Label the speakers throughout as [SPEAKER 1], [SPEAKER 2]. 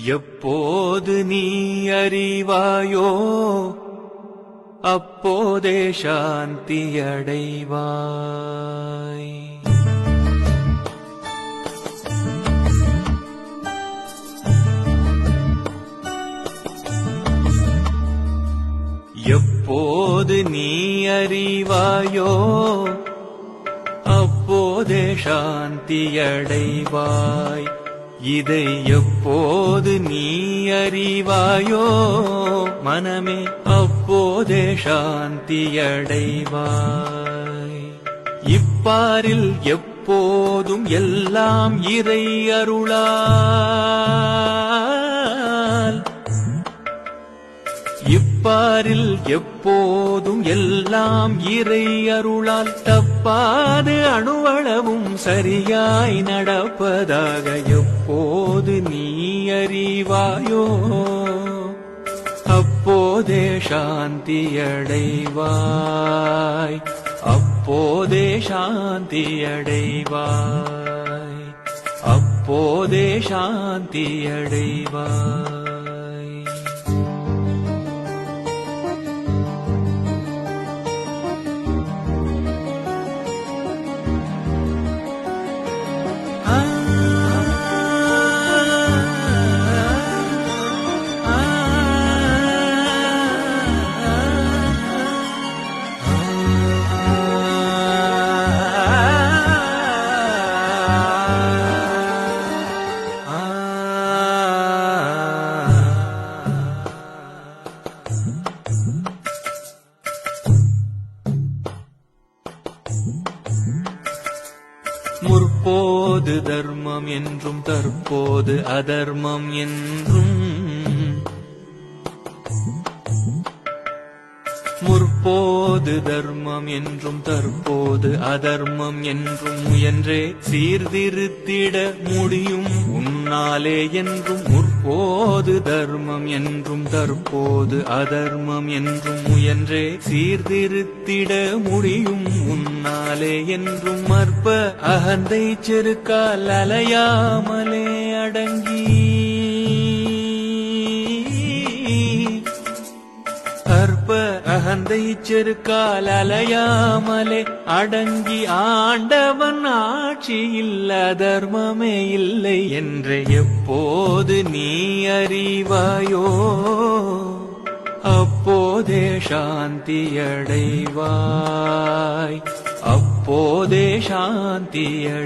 [SPEAKER 1] எப்போது நீ அறிவாயோ அப்போதே சாந்தியடைவாய். எப்போது நீ அறிவாயோ அப்போதே சாந்தியடைவாய். இதை எப்போது நீ அறிவாயோ மனமே அப்போதே சாந்தியடைவாய். இப்பாரில் எப்போதும் எல்லாம் இறை அருளால், இப்பாரில் எப்போதும் எல்லாம் இறை அருளால் தப்பாது அணுவளவும் சரியாய் நடப்பதாக எப்போது நீ அறிவாயோ அப்போதே சாந்தியடைவாய். அப்போதே சாந்தியடைவாய். அப்போதே சாந்தியடைவாய். முற்போது தர்மம் என்றும் தற்போது அதர்மம் என்றும், முற்போது தர்மம் என்றும் தற்போது அதர்மம் என்றும் முயன்றே சீர்திருத்திட முடியும் உன்னாலே என்றும். முற்போது தர்மம் என்றும் தற்போது அதர்மம் என்றும் முயன்றே சீர்திருத்திட முடியும் உன்னாலே என்றும். மற்ப அகந்தை செருக்கால் அலையாமலே அடங்கி, அற்ப அகந்தை செருக்கால் அலையாமலே அடங்கி ஆண்டவன் ஆட்சியில் அதர்மமே இல்லை என்று எப்போது நீ அறிவாயோ அப்போதே சாந்தியடைவாய். அப்போதே சாந்தியடைவாய்.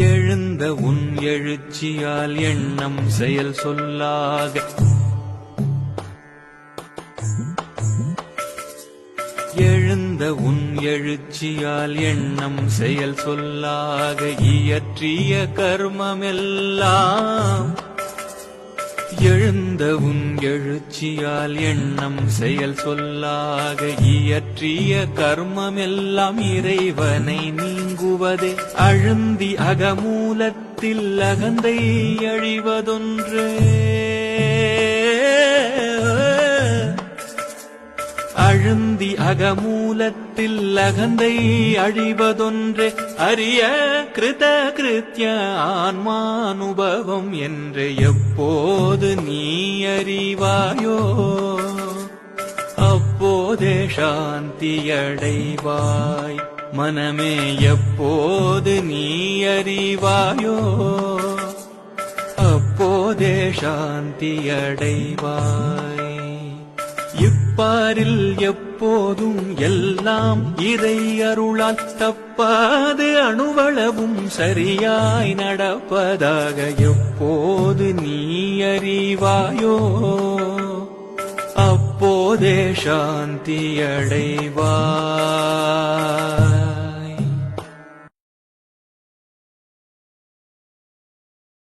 [SPEAKER 1] எழுந்த உன் எழுச்சியால் எண்ணம் செயல் சொல்லாக, எழுந்த உன் எழுச்சியால் எண்ணம் செயல் சொல்லாக இயற்றிய கர்மமெல்லாம், எழுந்த உன் எழுச்சியால் எண்ணம் செயல் சொல்லாக இயற்றிய கர்மமெல்லாம் இறைவனை நீங்குவதே. அழுந்தி அகமூலத்தில் அகந்தை அழிவதொன்றே, அழுந்தி அகமூலத்தில் அகந்தை அழிவதொன்றே. அரிய கிருத கிருத்ய ஆன்மானுபவம் என்று எப்போது நீ அறிவாயோ அப்போதே சாந்தியடைவாய். மனமே எப்போது நீ அறிவாயோ அப்போதே சாந்தியடைவாய். இப்பாரில் எப்போதும் எல்லாம் இறை அருளால் தப்பாது அணுவளவும் சரியாய் நடப்பதாக எப்போது நீ அறிவாயோ அப்போதே சாந்தியடைவாய்.